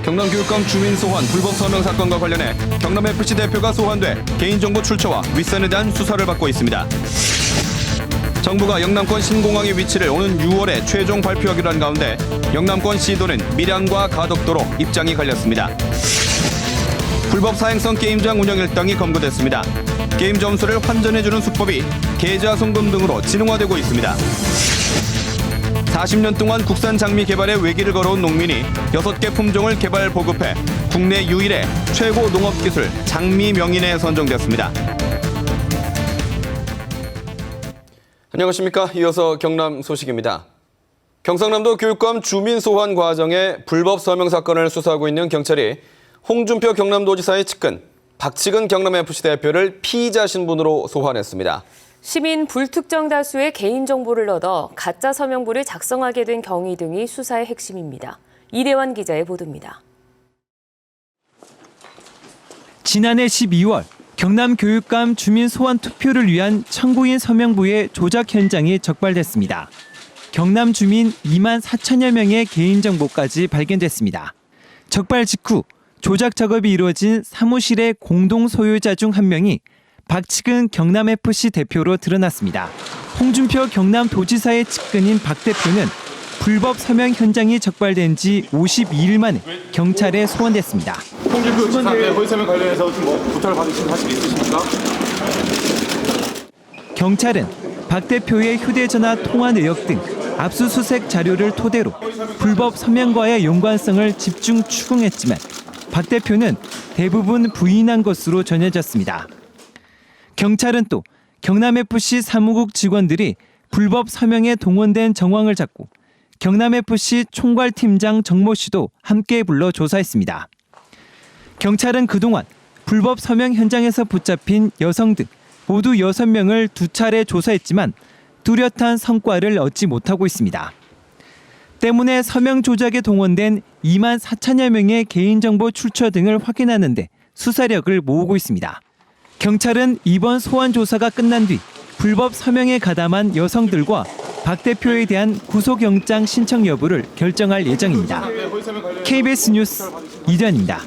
경남교육감 주민 소환 불법 서명 사건과 관련해 경남FC 대표가 소환돼 개인정보 출처와 윗선에 대한 수사를 받고 있습니다. 정부가 영남권 신공항의 위치를 오는 6월에 최종 발표하기로 한 가운데 영남권 시도는 밀양과 가덕도로 입장이 갈렸습니다. 불법 사행성 게임장 운영 일당이 검거됐습니다. 게임 점수를 환전해주는 수법이 계좌 송금 등으로 진흥화되고 있습니다. 40년 동안 국산 장미 개발에 외길을 걸어온 농민이 6개 품종을 개발 보급해 국내 유일의 최고 농업기술 장미 명인에 선정됐습니다. 안녕하십니까. 이어서 경남 소식입니다. 경상남도 교육감 주민 소환 과정의 불법 서명 사건을 수사하고 있는 경찰이 홍준표 경남도지사의 측근 박치근 경남FC 대표를 피의자 신분으로 소환했습니다. 시민 불특정 다수의 개인정보를 얻어 가짜 서명부를 작성하게 된 경위 등이 수사의 핵심입니다. 이대환 기자의 보도입니다. 지난해 12월 경남교육감 주민 소환 투표를 위한 청구인 서명부의 조작 현장이 적발됐습니다. 경남 주민 2만 4천여 명의 개인정보까지 발견됐습니다. 적발 직후 조작 작업이 이루어진 사무실의 공동 소유자 중 한 명이 박치근 경남FC 대표로 드러났습니다. 홍준표 경남도지사의 측근인 박 대표는 불법 서명 현장이 적발된 지 52일 만에 경찰에 소환됐습니다. 홍준표 지사의 허위 서명 관련해서 부탁을 받으신 사실 있으십니까? 경찰은 박 대표의 휴대전화 통화 내역 등 압수수색 자료를 토대로 불법 서명과의 연관성을 집중 추궁했지만 박 대표는 대부분 부인한 것으로 전해졌습니다. 경찰은 또 경남FC 사무국 직원들이 불법 서명에 동원된 정황을 잡고 경남FC 총괄팀장 정모 씨도 함께 불러 조사했습니다. 경찰은 그동안 불법 서명 현장에서 붙잡힌 여성 등 모두 6명을 2차례 조사했지만 뚜렷한 성과를 얻지 못하고 있습니다. 때문에 서명 조작에 동원된 2만 4천여 명의 개인정보 출처 등을 확인하는 데 수사력을 모으고 있습니다. 경찰은 이번 소환 조사가 끝난 뒤 불법 서명에 가담한 여성들과 박 대표에 대한 구속영장 신청 여부를 결정할 예정입니다. KBS 뉴스 이대환입니다.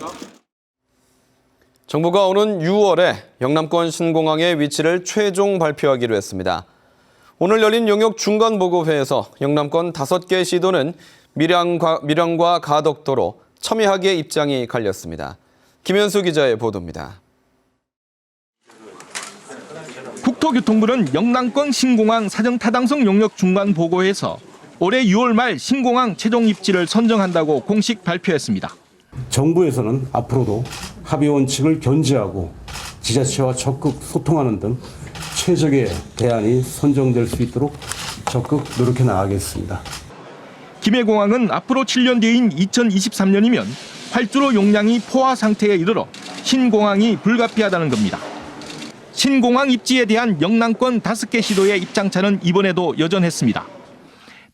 정부가 오는 6월에 영남권 신공항의 위치를 최종 발표하기로 했습니다. 오늘 열린 용역 중간보고회에서 영남권 5개 시도는 밀양과 가덕도로 첨예하게 입장이 갈렸습니다. 김현수 기자의 보도입니다. 국토교통부는 영남권 신공항 사정타당성 용역 중간보고회에서 올해 6월 말 신공항 최종 입지를 선정한다고 공식 발표했습니다. 정부에서는 앞으로도 합의 원칙을 견지하고 지자체와 적극 소통하는 등 최적의 대안이 선정될 수 있도록 적극 노력해 나가겠습니다. 김해공항은 앞으로 7년 뒤인 2023년이면 활주로 용량이 포화 상태에 이르러 신공항이 불가피하다는 겁니다. 신공항 입지에 대한 영남권 5개 시도의 입장차는 이번에도 여전했습니다.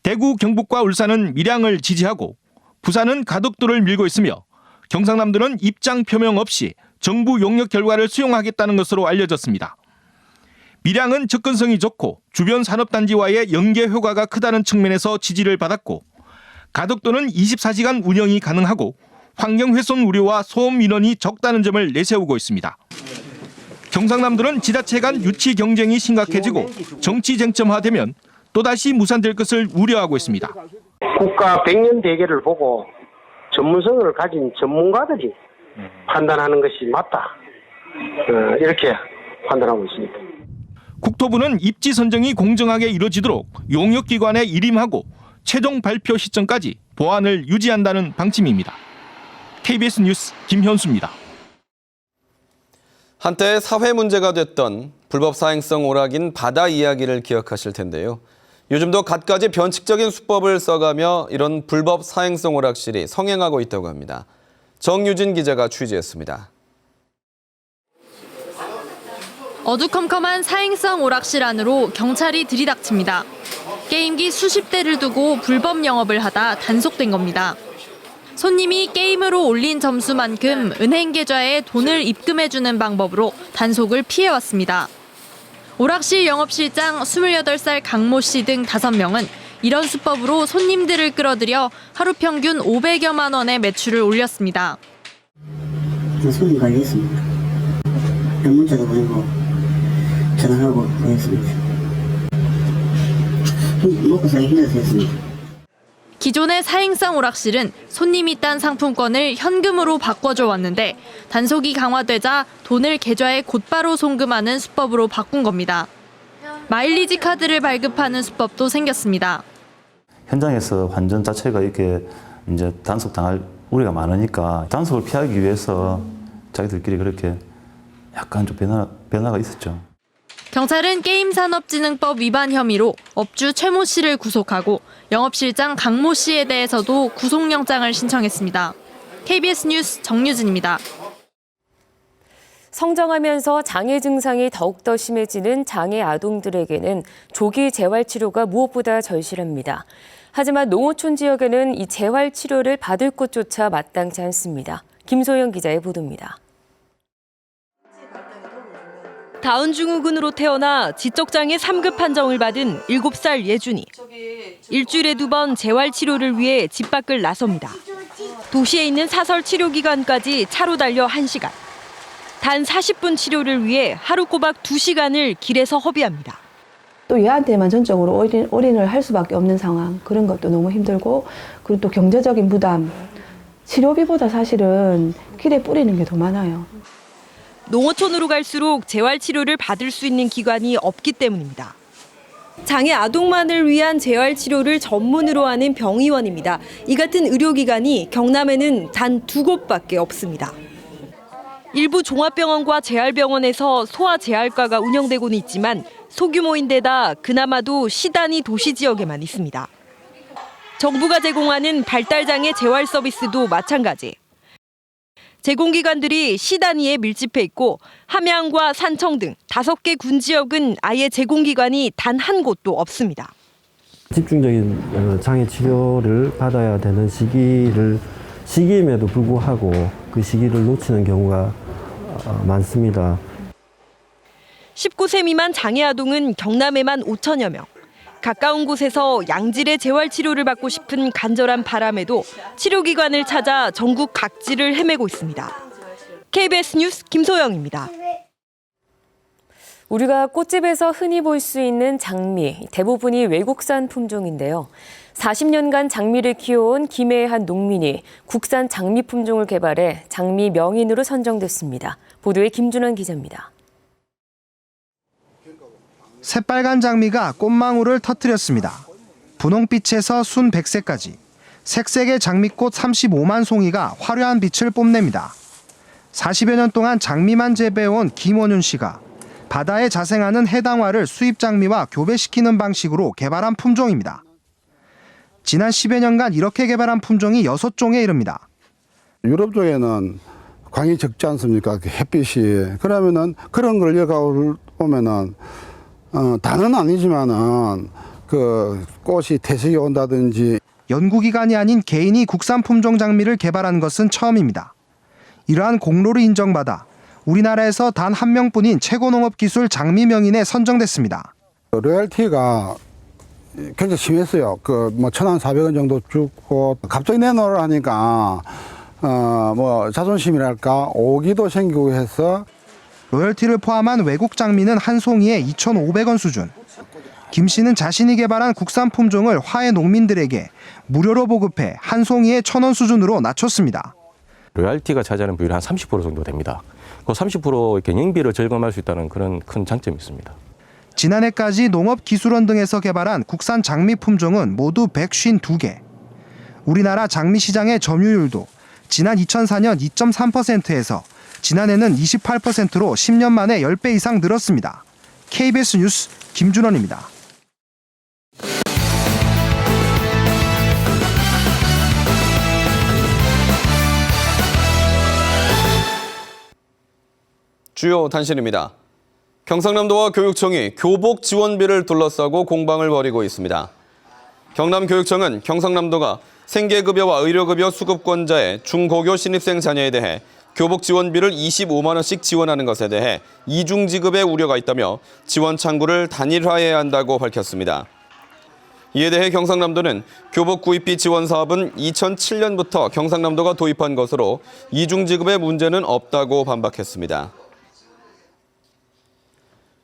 대구, 경북과 울산은 밀양을 지지하고 부산은 가덕도를 밀고 있으며 경상남도는 입장 표명 없이 정부 용역 결과를 수용하겠다는 것으로 알려졌습니다. 밀양은 접근성이 좋고 주변 산업단지와의 연계 효과가 크다는 측면에서 지지를 받았고 가덕도는 24시간 운영이 가능하고 환경훼손 우려와 소음 민원이 적다는 점을 내세우고 있습니다. 경상남도는 지자체 간 유치 경쟁이 심각해지고 정치 쟁점화되면 또다시 무산될 것을 우려하고 있습니다. 국가 100년 대계를 보고 전문성을 가진 전문가들이 판단하는 것이 맞다. 이렇게 판단하고 있습니다. 국토부는 입지 선정이 공정하게 이루어지도록 용역기관에 일임하고 최종 발표 시점까지 보안을 유지한다는 방침입니다. KBS 뉴스 김현수입니다. 한때 사회 문제가 됐던 불법 사행성 오락인 바다 이야기를 기억하실 텐데요. 요즘도 갖가지 변칙적인 수법을 써가며 이런 불법 사행성 오락실이 성행하고 있다고 합니다. 정유진 기자가 취재했습니다. 어두컴컴한 사행성 오락실 안으로 경찰이 들이닥칩니다. 게임기 수십 대를 두고 불법 영업을 하다 단속된 겁니다. 손님이 게임으로 올린 점수만큼 은행 계좌에 돈을 입금해주는 방법으로 단속을 피해왔습니다. 오락실 영업실장 28살 강모 씨 등 5명은 이런 수법으로 손님들을 끌어들여 하루 평균 500여만 원의 매출을 올렸습니다. 손님 관리했습니다. 문자도 보내고 전화하고 그랬습니다. 먹고 살기 힘들어서 했습니다. 기존의 사행성 오락실은 손님이 딴 상품권을 현금으로 바꿔줘 왔는데 단속이 강화되자 돈을 계좌에 곧바로 송금하는 수법으로 바꾼 겁니다. 마일리지 카드를 발급하는 수법도 생겼습니다. 현장에서 환전 자체가 이렇게 이제 단속당할 우려가 많으니까 단속을 피하기 위해서 자기들끼리 그렇게 약간 좀 변화가 있었죠. 경찰은 게임산업진흥법 위반 혐의로 업주 최모 씨를 구속하고 영업실장 강모 씨에 대해서도 구속영장을 신청했습니다. KBS 뉴스 정유진입니다. 성장하면서 장애 증상이 더욱더 심해지는 장애 아동들에게는 조기 재활치료가 무엇보다 절실합니다. 하지만 농어촌 지역에는 이 재활치료를 받을 곳조차 마땅치 않습니다. 김소영 기자의 보도입니다. 다운증후군으로 태어나 지적장애 3급 판정을 받은 7살 예준이. 일주일에 2번 재활치료를 위해 집 밖을 나섭니다. 도시에 있는 사설 치료기관까지 차로 달려 1시간. 단 40분 치료를 위해 하루 꼬박 2시간을 길에서 허비합니다. 또 얘한테만 전적으로 올인을 할 수밖에 없는 상황, 그런 것도 너무 힘들고, 그리고 또 경제적인 부담, 치료비보다 사실은 길에 뿌리는 게 더 많아요. 농어촌으로 갈수록 재활치료를 받을 수 있는 기관이 없기 때문입니다. 장애 아동만을 위한 재활치료를 전문으로 하는 병의원입니다. 이 같은 의료기관이 경남에는 단 2곳밖에 없습니다. 일부 종합병원과 재활병원에서 소아재활과가 운영되고는 있지만 소규모인데다 그나마도 시단위 도시 지역에만 있습니다. 정부가 제공하는 발달장애 재활 서비스도 마찬가지. 제공기관들이 시단위에 밀집해 있고 함양과 산청 등 5개 군 지역은 아예 제공기관이 단 한 곳도 없습니다. 집중적인 장애 치료를 받아야 되는 시기임에도 불구하고 그 시기를 놓치는 경우가 많습니다. 19세 미만 장애 아동은 경남에만 5천여 명. 가까운 곳에서 양질의 재활치료를 받고 싶은 간절한 바람에도 치료기관을 찾아 전국 각지를 헤매고 있습니다. KBS 뉴스 김소영입니다. 우리가 꽃집에서 흔히 볼 수 있는 장미, 대부분이 외국산 품종인데요. 40년간 장미를 키워온 김해의 한 농민이 국산 장미 품종을 개발해 장미 명인으로 선정됐습니다. 보도에 김준원 기자입니다. 새빨간 장미가 꽃망울을 터뜨렸습니다. 분홍빛에서 순백색까지 색색의 장미꽃 35만 송이가 화려한 빛을 뽐냅니다. 40여 년 동안 장미만 재배해온 김원윤 씨가 바다에 자생하는 해당화를 수입 장미와 교배시키는 방식으로 개발한 품종입니다. 지난 10여 년간 이렇게 개발한 품종이 6종에 이릅니다. 유럽 쪽에는 광이 적지 않습니까? 햇빛이. 그러면은 그런 걸 여기 오면은 다는 아니지만은 그 꽃이 태색이 온다든지. 연구기관이 아닌 개인이 국산 품종 장미를 개발한 것은 처음입니다. 이러한 공로를 인정받아 우리나라에서 단 한 명뿐인 최고농업기술 장미 명인에 선정됐습니다. 로열티가 굉장히 심했어요. 그 뭐 1,400원 정도 주고 갑자기 내놓으라 하니까 뭐 자존심이랄까 오기도 생기고 해서. 로열티를 포함한 외국 장미는 한 송이에 2,500원 수준. 김 씨는 자신이 개발한 국산 품종을 화해 농민들에게 무료로 보급해 한 송이에 1,000원 수준으로 낮췄습니다. 로열티가 차지하는 비율이 한 30% 정도 됩니다. 그 30% 경영비를 절감할 수 있다는 그런 큰 장점이 있습니다. 지난해까지 농업기술원 등에서 개발한 국산 장미 품종은 모두 152개. 우리나라 장미 시장의 점유율도 지난 2004년 2.3%에서 지난해는 28%로 10년 만에 10배 이상 늘었습니다. KBS 뉴스 김준원입니다. 주요 단신입니다. 경상남도와 교육청이 교복 지원비를 둘러싸고 공방을 벌이고 있습니다. 경남교육청은 경상남도가 생계급여와 의료급여 수급권자의 중고교 신입생 자녀에 대해 교복 지원비를 25만 원씩 지원하는 것에 대해 이중 지급의 우려가 있다며 지원 창구를 단일화해야 한다고 밝혔습니다. 이에 대해 경상남도는 교복 구입비 지원 사업은 2007년부터 경상남도가 도입한 것으로 이중지급의 문제는 없다고 반박했습니다.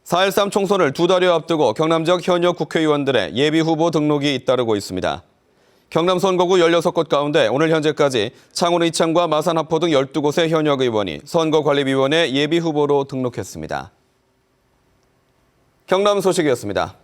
4.13 총선을 2달여 앞두고 경남 지역 현역 국회의원들의 예비후보 등록이 잇따르고 있습니다. 경남 선거구 16곳 가운데 오늘 현재까지 창원 의창과 마산 하포 등 12곳의 현역 의원이 선거관리위원회 예비후보로 등록했습니다. 경남 소식이었습니다.